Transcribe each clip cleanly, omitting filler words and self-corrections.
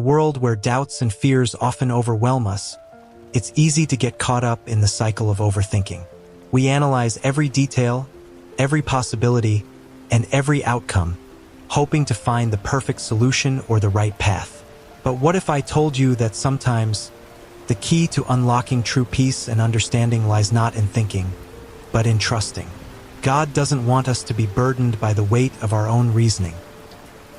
world where doubts and fears often overwhelm us, it's easy to get caught up in the cycle of overthinking. We analyze every detail, every possibility, and every outcome, hoping to find the perfect solution or the right path. But what if I told you that sometimes the key to unlocking true peace and understanding lies not in thinking, but in trusting? God doesn't want us to be burdened by the weight of our own reasoning.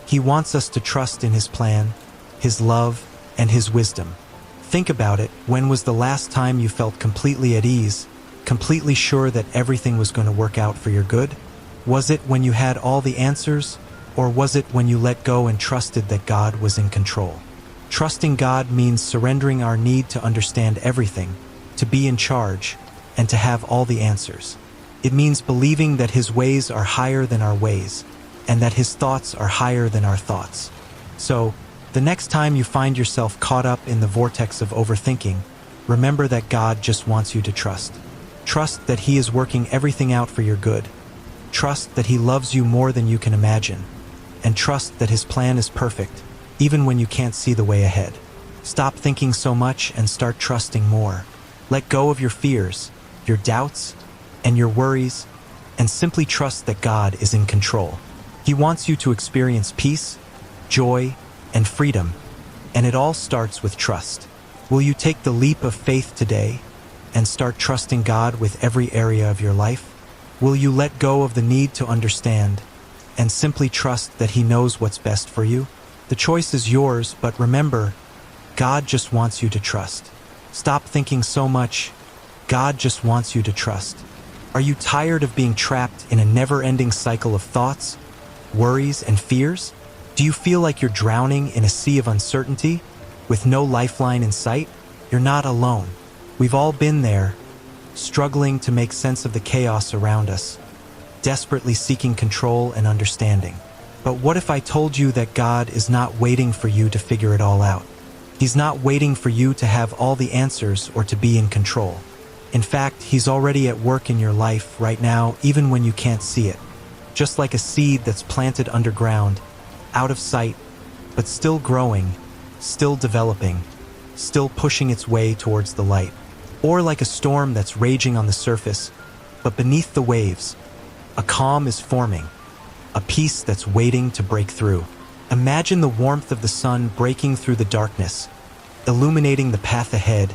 He wants us to trust in His plan, His love, and His wisdom. Think about it. When was the last time you felt completely at ease, completely sure that everything was going to work out for your good? Was it when you had all the answers, or was it when you let go and trusted that God was in control? Trusting God means surrendering our need to understand everything, to be in charge, and to have all the answers. It means believing that His ways are higher than our ways, and that His thoughts are higher than our thoughts. So, the next time you find yourself caught up in the vortex of overthinking, remember that God just wants you to trust. Trust that He is working everything out for your good. Trust that He loves you more than you can imagine. And trust that His plan is perfect, even when you can't see the way ahead. Stop thinking so much and start trusting more. Let go of your fears, your doubts, and your worries, and simply trust that God is in control. He wants you to experience peace, joy, and freedom, and it all starts with trust. Will you take the leap of faith today and start trusting God with every area of your life? Will you let go of the need to understand and simply trust that He knows what's best for you? The choice is yours, but remember, God just wants you to trust. Stop thinking so much. God just wants you to trust. Are you tired of being trapped in a never-ending cycle of thoughts, worries, and fears? Do you feel like you're drowning in a sea of uncertainty, with no lifeline in sight? You're not alone. We've all been there, struggling to make sense of the chaos around us, desperately seeking control and understanding. But what if I told you that God is not waiting for you to figure it all out? He's not waiting for you to have all the answers or to be in control. In fact, He's already at work in your life right now, even when you can't see it. Just like a seed that's planted underground, out of sight, but still growing, still developing, still pushing its way towards the light. Or like a storm that's raging on the surface, but beneath the waves, a calm is forming, a peace that's waiting to break through. Imagine the warmth of the sun breaking through the darkness, illuminating the path ahead,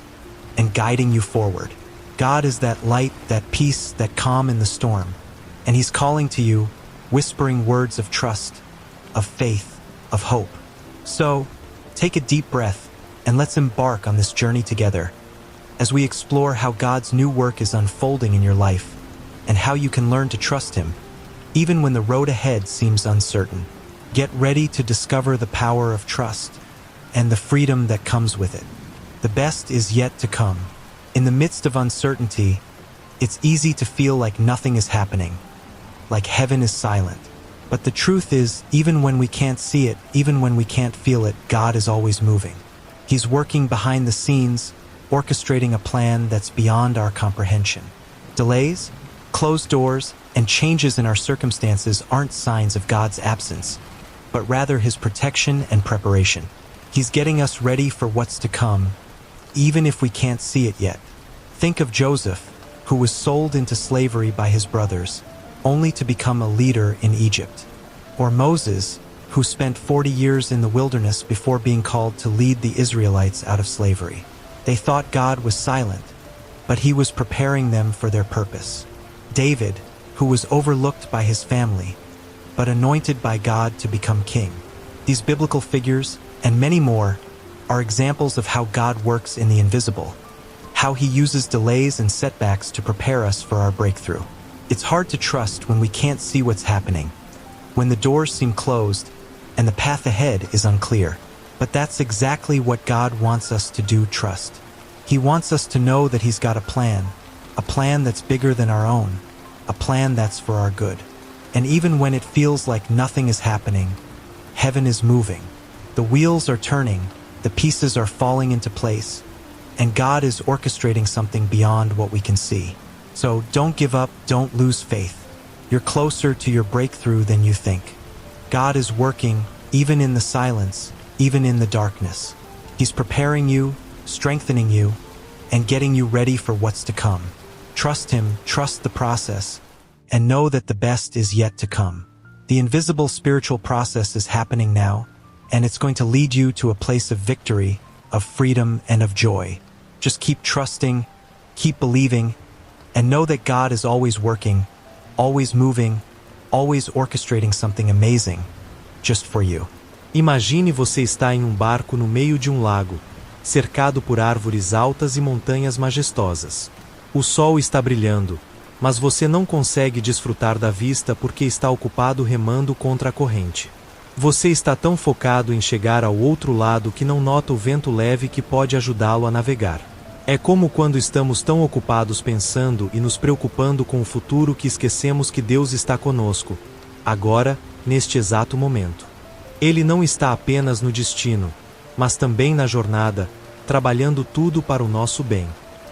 and guiding you forward. God is that light, that peace, that calm in the storm, and He's calling to you, whispering words of trust, of faith, of hope. So, take a deep breath, and let's embark on this journey together, as we explore how God's new work is unfolding in your life, and how you can learn to trust Him, even when the road ahead seems uncertain. Get ready to discover the power of trust, and the freedom that comes with it. The best is yet to come. In the midst of uncertainty, it's easy to feel like nothing is happening, like heaven is silent. But the truth is, even when we can't see it, even when we can't feel it, God is always moving. He's working behind the scenes, orchestrating a plan that's beyond our comprehension. Delays, closed doors, and changes in our circumstances aren't signs of God's absence, but rather His protection and preparation. He's getting us ready for what's to come, even if we can't see it yet. Think of Joseph, who was sold into slavery by his brothers, only to become a leader in Egypt. Or Moses, who spent 40 years in the wilderness before being called to lead the Israelites out of slavery. They thought God was silent, but He was preparing them for their purpose. David, who was overlooked by his family, but anointed by God to become king. These biblical figures, and many more, are examples of how God works in the invisible, how He uses delays and setbacks to prepare us for our breakthrough. It's hard to trust when we can't see what's happening, when the doors seem closed and the path ahead is unclear. But that's exactly what God wants us to do, trust. He wants us to know that He's got a plan that's bigger than our own, a plan that's for our good. And even when it feels like nothing is happening, heaven is moving. The wheels are turning, the pieces are falling into place, and God is orchestrating something beyond what we can see. So don't give up, don't lose faith. You're closer to your breakthrough than you think. God is working, even in the silence, even in the darkness. He's preparing you, strengthening you, and getting you ready for what's to come. Trust Him, trust the process, and know that the best is yet to come. The invisible spiritual process is happening now, and it's going to lead you to a place of victory, of freedom, and of joy. Just keep trusting, keep believing, and know that God is always working, always moving, always orchestrating something amazing, just for you. Imagine você está em barco no meio de lago, cercado por árvores altas e montanhas majestosas. O sol está brilhando, mas você não consegue desfrutar da vista porque está ocupado remando contra a corrente. Você está tão focado em chegar ao outro lado que não nota o vento leve que pode ajudá-lo a navegar. É como quando estamos tão ocupados pensando e nos preocupando com o futuro que esquecemos que Deus está conosco, agora, neste exato momento. Ele não está apenas no destino, mas também na jornada, trabalhando tudo para o nosso bem.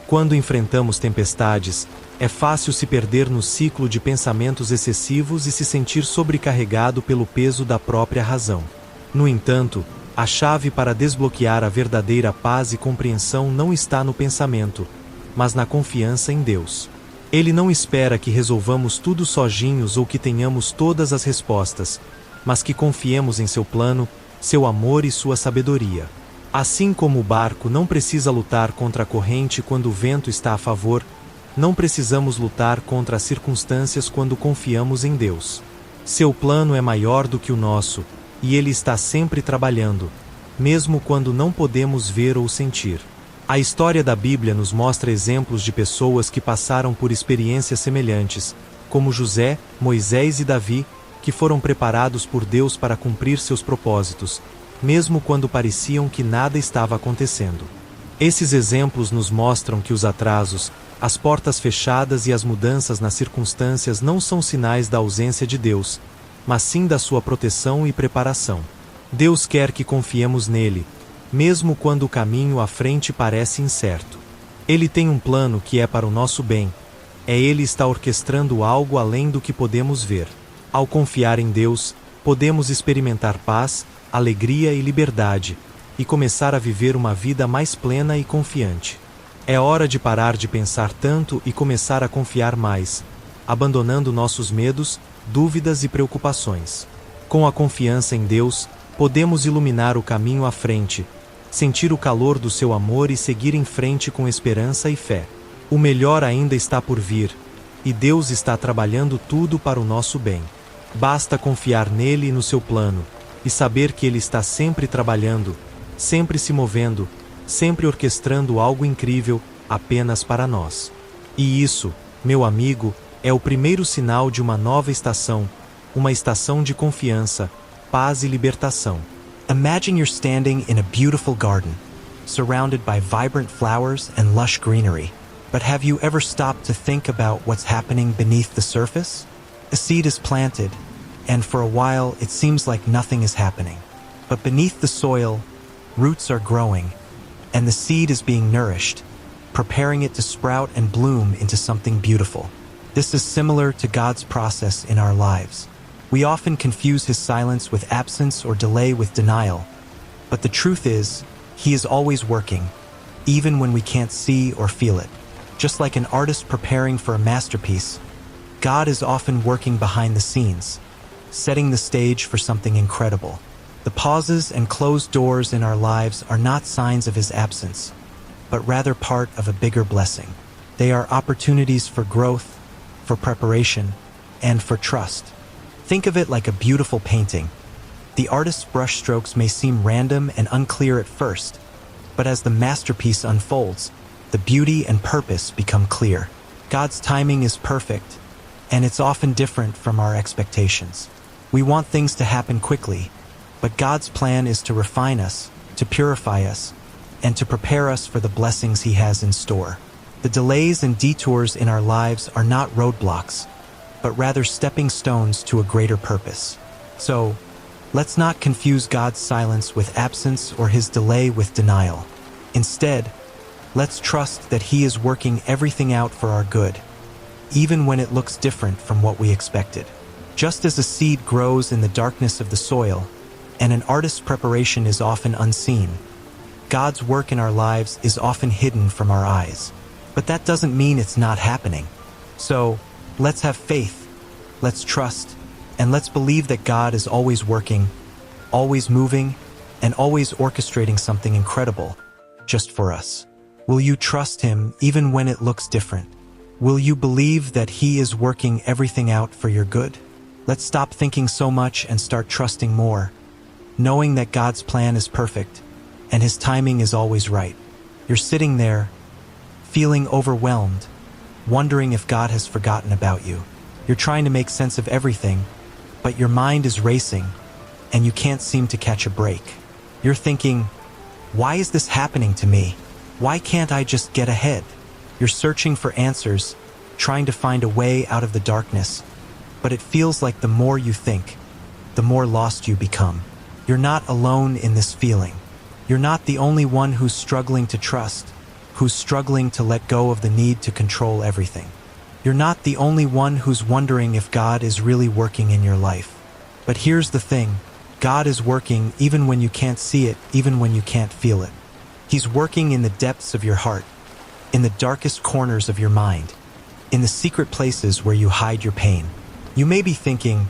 Quando enfrentamos tempestades, é fácil se perder no ciclo de pensamentos excessivos e se sentir sobrecarregado pelo peso da própria razão. No entanto, a chave para desbloquear a verdadeira paz e compreensão não está no pensamento, mas na confiança em Deus. Ele não espera que resolvamos tudo sozinhos ou que tenhamos todas as respostas, mas que confiemos em seu plano, seu amor e sua sabedoria. Assim como o barco não precisa lutar contra a corrente quando o vento está a favor, não precisamos lutar contra as circunstâncias quando confiamos em Deus. Seu plano é maior do que o nosso, e Ele está sempre trabalhando, mesmo quando não podemos ver ou sentir. A história da Bíblia nos mostra exemplos de pessoas que passaram por experiências semelhantes, como José, Moisés e Davi, que foram preparados por Deus para cumprir seus propósitos, mesmo quando pareciam que nada estava acontecendo. Esses exemplos nos mostram que os atrasos, as portas fechadas e as mudanças nas circunstâncias não são sinais da ausência de Deus, mas sim da sua proteção e preparação. Deus quer que confiemos nele, mesmo quando o caminho à frente parece incerto. Ele tem um plano que é para o nosso bem. Ele está orquestrando algo além do que podemos ver. Ao confiar em Deus, podemos experimentar paz, alegria e liberdade, e começar a viver uma vida mais plena e confiante. É hora de parar de pensar tanto e começar a confiar mais, abandonando nossos medos, dúvidas e preocupações. Com a confiança em Deus, podemos iluminar o caminho à frente, sentir o calor do seu amor e seguir em frente com esperança e fé. O melhor ainda está por vir, e Deus está trabalhando tudo para o nosso bem. Basta confiar nele e no seu plano, e saber que ele está sempre trabalhando, sempre se movendo, sempre orquestrando algo incrível apenas para nós. E isso, meu amigo, é o primeiro sinal de uma nova estação, uma estação de confiança, paz e libertação. Imagine you're standing in a beautiful garden, surrounded by vibrant flowers and lush greenery. But have you ever stopped to think about what's happening beneath the surface? A seed is planted, and for a while it seems like nothing is happening. But beneath the soil, roots are growing, and the seed is being nourished, preparing it to sprout and bloom into something beautiful. This is similar to God's process in our lives. We often confuse His silence with absence or delay with denial. But the truth is, He is always working, even when we can't see or feel it. Just like an artist preparing for a masterpiece, God is often working behind the scenes, setting the stage for something incredible. The pauses and closed doors in our lives are not signs of His absence, but rather part of a bigger blessing. They are opportunities for growth, for preparation, and for trust. Think of it like a beautiful painting. The artist's brushstrokes may seem random and unclear at first, but as the masterpiece unfolds, the beauty and purpose become clear. God's timing is perfect, and it's often different from our expectations. We want things to happen quickly, but God's plan is to refine us, to purify us, and to prepare us for the blessings He has in store. The delays and detours in our lives are not roadblocks, but rather stepping stones to a greater purpose. So, let's not confuse God's silence with absence or His delay with denial. Instead, let's trust that He is working everything out for our good, even when it looks different from what we expected. Just as a seed grows in the darkness of the soil, and an artist's preparation is often unseen. God's work in our lives is often hidden from our eyes. But that doesn't mean it's not happening. So, let's have faith, let's trust, and let's believe that God is always working, always moving, and always orchestrating something incredible just for us. Will you trust Him even when it looks different? Will you believe that He is working everything out for your good? Let's stop thinking so much and start trusting more, knowing that God's plan is perfect and His timing is always right. You're sitting there, feeling overwhelmed, wondering if God has forgotten about you. You're trying to make sense of everything, but your mind is racing and you can't seem to catch a break. You're thinking, why is this happening to me? Why can't I just get ahead? You're searching for answers, trying to find a way out of the darkness, but it feels like the more you think, the more lost you become. You're not alone in this feeling. You're not the only one who's struggling to trust, who's struggling to let go of the need to control everything. You're not the only one who's wondering if God is really working in your life. But here's the thing, God is working even when you can't see it, even when you can't feel it. He's working in the depths of your heart, in the darkest corners of your mind, in the secret places where you hide your pain. You may be thinking,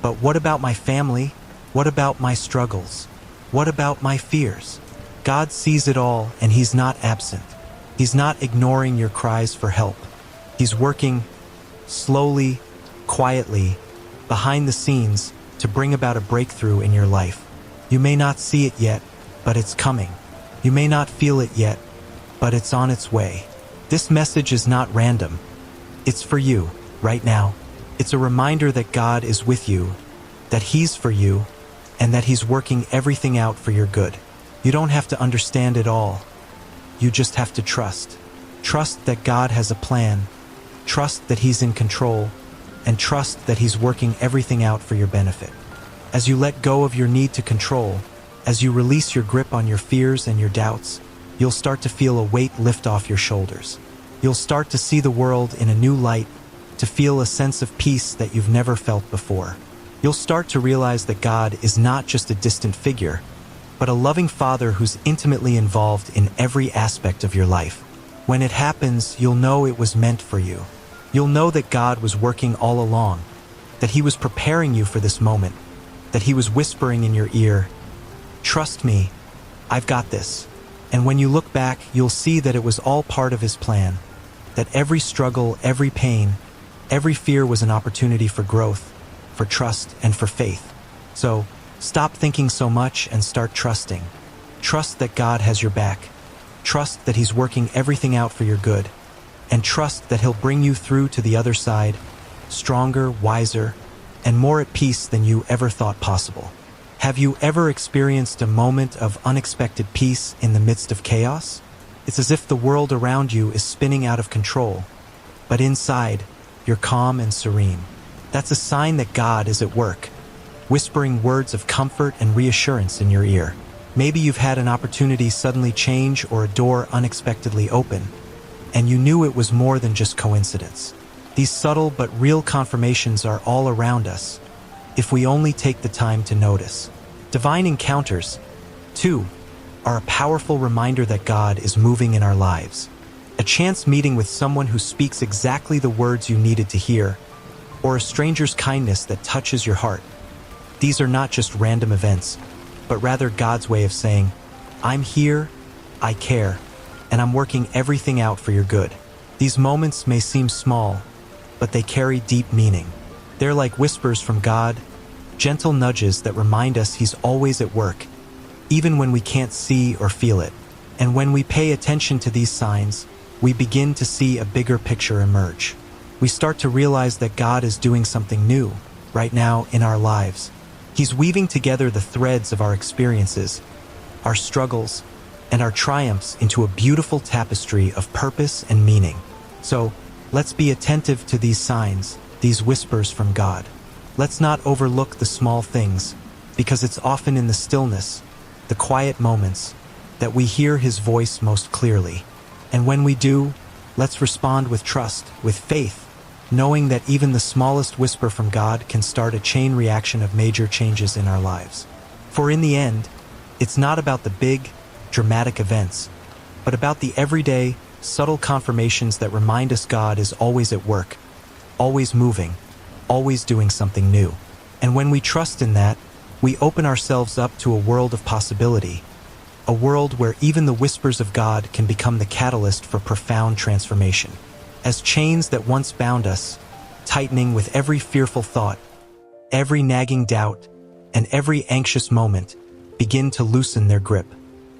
but what about my family? What about my struggles? What about my fears? God sees it all and He's not absent. He's not ignoring your cries for help. He's working slowly, quietly, behind the scenes to bring about a breakthrough in your life. You may not see it yet, but it's coming. You may not feel it yet, but it's on its way. This message is not random. It's for you, right now. It's a reminder that God is with you, that He's for you, and that He's working everything out for your good. You don't have to understand it all. You just have to trust. Trust that God has a plan. Trust that He's in control. And trust that He's working everything out for your benefit. As you let go of your need to control, as you release your grip on your fears and your doubts, you'll start to feel a weight lift off your shoulders. You'll start to see the world in a new light, to feel a sense of peace that you've never felt before. You'll start to realize that God is not just a distant figure, but a loving Father who's intimately involved in every aspect of your life. When it happens, you'll know it was meant for you. You'll know that God was working all along, that He was preparing you for this moment, that He was whispering in your ear, "Trust me, I've got this." And when you look back, you'll see that it was all part of His plan, that every struggle, every pain, every fear was an opportunity for growth, for trust, and for faith. So, stop thinking so much and start trusting. Trust that God has your back. Trust that He's working everything out for your good. And trust that He'll bring you through to the other side, stronger, wiser, and more at peace than you ever thought possible. Have you ever experienced a moment of unexpected peace in the midst of chaos? It's as if the world around you is spinning out of control, but inside, you're calm and serene. That's a sign that God is at work, whispering words of comfort and reassurance in your ear. Maybe you've had an opportunity suddenly change or a door unexpectedly open, and you knew it was more than just coincidence. These subtle but real confirmations are all around us, if we only take the time to notice. Divine encounters, too, are a powerful reminder that God is moving in our lives. A chance meeting with someone who speaks exactly the words you needed to hear, or a stranger's kindness that touches your heart. These are not just random events, but rather God's way of saying, "I'm here, I care, and I'm working everything out for your good." These moments may seem small, but they carry deep meaning. They're like whispers from God, gentle nudges that remind us He's always at work, even when we can't see or feel it. And when we pay attention to these signs, we begin to see a bigger picture emerge. We start to realize that God is doing something new, right now in our lives. He's weaving together the threads of our experiences, our struggles, and our triumphs into a beautiful tapestry of purpose and meaning. So, let's be attentive to these signs, these whispers from God. Let's not overlook the small things, because it's often in the stillness, the quiet moments, that we hear His voice most clearly. And when we do, let's respond with trust, with faith, knowing that even the smallest whisper from God can start a chain reaction of major changes in our lives. For in the end, it's not about the big, dramatic events, but about the everyday, subtle confirmations that remind us God is always at work, always moving, always doing something new. And when we trust in that, we open ourselves up to a world of possibility, a world where even the whispers of God can become the catalyst for profound transformation. As chains that once bound us, tightening with every fearful thought, every nagging doubt, and every anxious moment, begin to loosen their grip.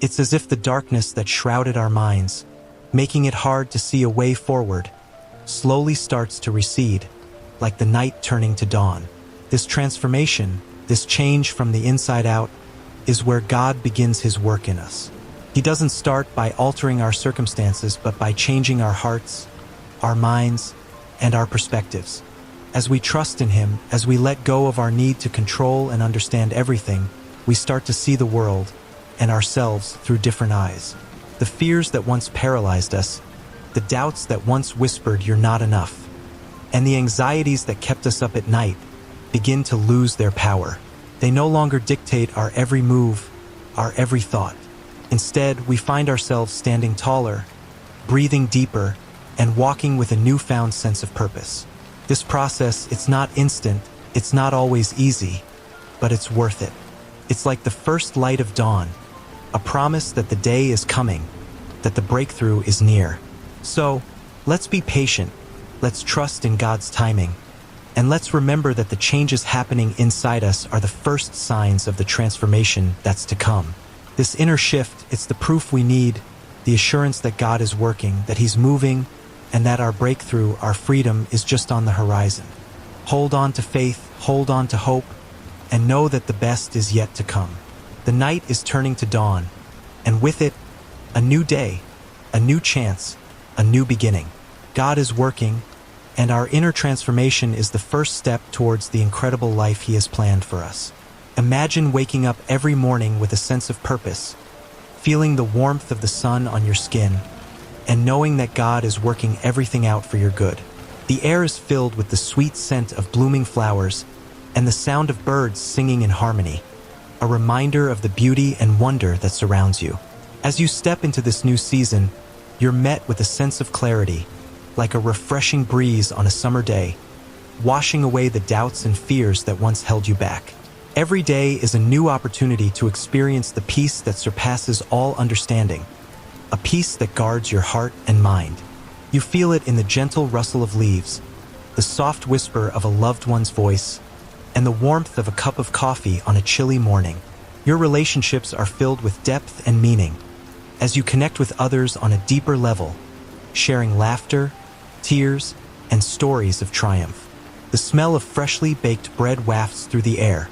It's as if the darkness that shrouded our minds, making it hard to see a way forward, slowly starts to recede, like the night turning to dawn. This transformation, this change from the inside out, is where God begins his work in us. He doesn't start by altering our circumstances, but by changing our hearts, our minds, and our perspectives. As we trust in him, as we let go of our need to control and understand everything, we start to see the world and ourselves through different eyes. The fears that once paralyzed us, the doubts that once whispered you're not enough, and the anxieties that kept us up at night begin to lose their power. They no longer dictate our every move, our every thought. Instead, we find ourselves standing taller, breathing deeper, and walking with a newfound sense of purpose. This process, it's not instant, it's not always easy, but it's worth it. It's like the first light of dawn, a promise that the day is coming, that the breakthrough is near. So, let's be patient, let's trust in God's timing, and let's remember that the changes happening inside us are the first signs of the transformation that's to come. This inner shift, it's the proof we need, the assurance that God is working, that he's moving, and that our breakthrough, our freedom, is just on the horizon. Hold on to faith, hold on to hope, and know that the best is yet to come. The night is turning to dawn, and with it, a new day, a new chance, a new beginning. God is working, and our inner transformation is the first step towards the incredible life he has planned for us. Imagine waking up every morning with a sense of purpose, feeling the warmth of the sun on your skin, and knowing that God is working everything out for your good. The air is filled with the sweet scent of blooming flowers and the sound of birds singing in harmony, a reminder of the beauty and wonder that surrounds you. As you step into this new season, you're met with a sense of clarity, like a refreshing breeze on a summer day, washing away the doubts and fears that once held you back. Every day is a new opportunity to experience the peace that surpasses all understanding, a peace that guards your heart and mind. You feel it in the gentle rustle of leaves, the soft whisper of a loved one's voice, and the warmth of a cup of coffee on a chilly morning. Your relationships are filled with depth and meaning, as you connect with others on a deeper level, sharing laughter, tears, and stories of triumph. The smell of freshly baked bread wafts through the air,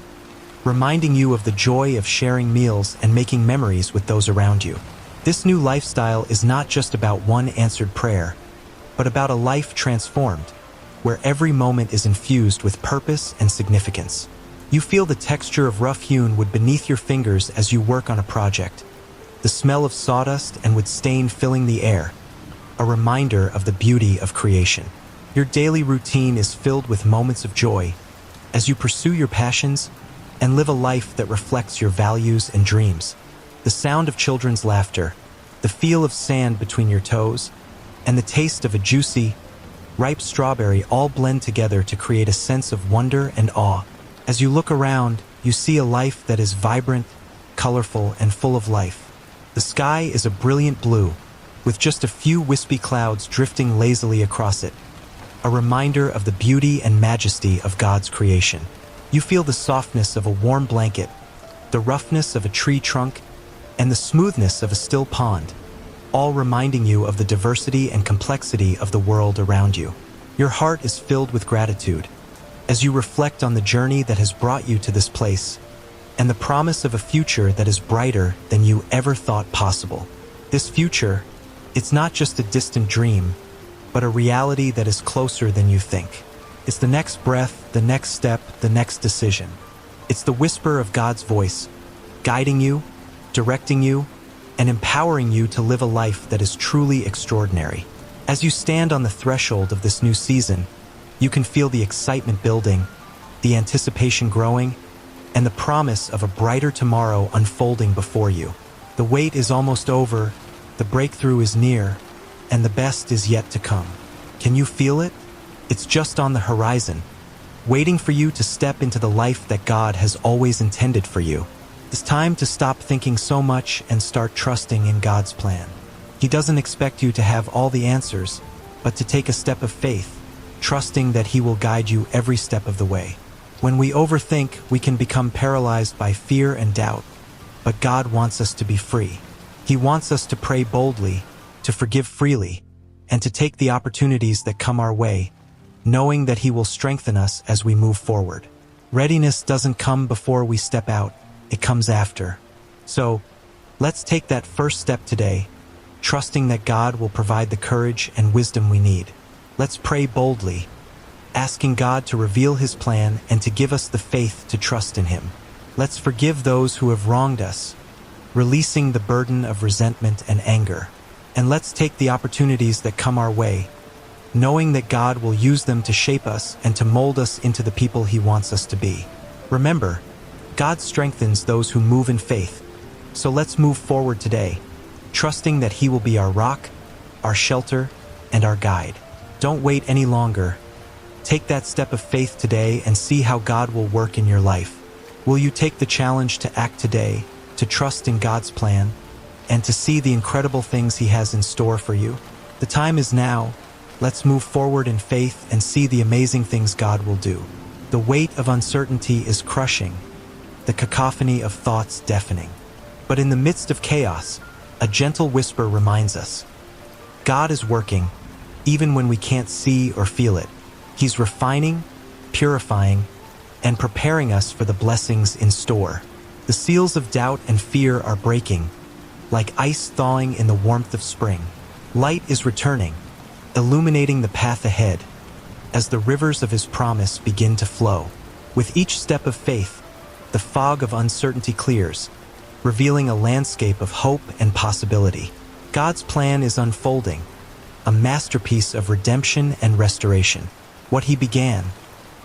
reminding you of the joy of sharing meals and making memories with those around you. This new lifestyle is not just about one answered prayer, but about a life transformed, where every moment is infused with purpose and significance. You feel the texture of rough-hewn wood beneath your fingers as you work on a project, the smell of sawdust and wood stain filling the air, a reminder of the beauty of creation. Your daily routine is filled with moments of joy as you pursue your passions and live a life that reflects your values and dreams. The sound of children's laughter, the feel of sand between your toes, and the taste of a juicy, ripe strawberry all blend together to create a sense of wonder and awe. As you look around, you see a life that is vibrant, colorful, and full of life. The sky is a brilliant blue, with just a few wispy clouds drifting lazily across it, a reminder of the beauty and majesty of God's creation. You feel the softness of a warm blanket, the roughness of a tree trunk, and the smoothness of a still pond, all reminding you of the diversity and complexity of the world around you. Your heart is filled with gratitude as you reflect on the journey that has brought you to this place and the promise of a future that is brighter than you ever thought possible. This future, it's not just a distant dream, but a reality that is closer than you think. It's the next breath, the next step, the next decision. It's the whisper of God's voice, guiding you, directing you, and empowering you to live a life that is truly extraordinary. As you stand on the threshold of this new season, you can feel the excitement building, the anticipation growing, and the promise of a brighter tomorrow unfolding before you. The wait is almost over, the breakthrough is near, and the best is yet to come. Can you feel it? It's just on the horizon, waiting for you to step into the life that God has always intended for you. It's time to stop thinking so much and start trusting in God's plan. He doesn't expect you to have all the answers, but to take a step of faith, trusting that He will guide you every step of the way. When we overthink, we can become paralyzed by fear and doubt, but God wants us to be free. He wants us to pray boldly, to forgive freely, and to take the opportunities that come our way, knowing that He will strengthen us as we move forward. Readiness doesn't come before we step out, it comes after. So, let's take that first step today, trusting that God will provide the courage and wisdom we need. Let's pray boldly, asking God to reveal His plan and to give us the faith to trust in Him. Let's forgive those who have wronged us, releasing the burden of resentment and anger. And let's take the opportunities that come our way, knowing that God will use them to shape us and to mold us into the people He wants us to be. Remember, God strengthens those who move in faith. So let's move forward today, trusting that He will be our rock, our shelter, and our guide. Don't wait any longer. Take that step of faith today and see how God will work in your life. Will you take the challenge to act today, to trust in God's plan, and to see the incredible things He has in store for you? The time is now. Let's move forward in faith and see the amazing things God will do. The weight of uncertainty is crushing, the cacophony of thoughts deafening. But in the midst of chaos, a gentle whisper reminds us, God is working, even when we can't see or feel it. He's refining, purifying, and preparing us for the blessings in store. The seals of doubt and fear are breaking, like ice thawing in the warmth of spring. Light is returning, illuminating the path ahead, as the rivers of His promise begin to flow. With each step of faith, the fog of uncertainty clears, revealing a landscape of hope and possibility. God's plan is unfolding, a masterpiece of redemption and restoration. What He began,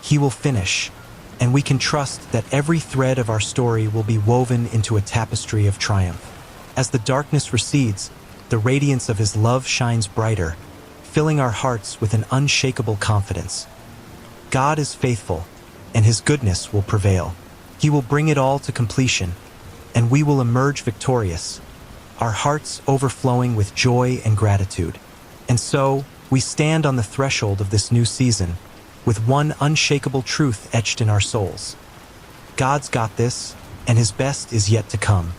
He will finish, and we can trust that every thread of our story will be woven into a tapestry of triumph. As the darkness recedes, the radiance of His love shines brighter, filling our hearts with an unshakable confidence. God is faithful, and His goodness will prevail. He will bring it all to completion, and we will emerge victorious, our hearts overflowing with joy and gratitude. And so, we stand on the threshold of this new season, with one unshakable truth etched in our souls. God's got this, and His best is yet to come.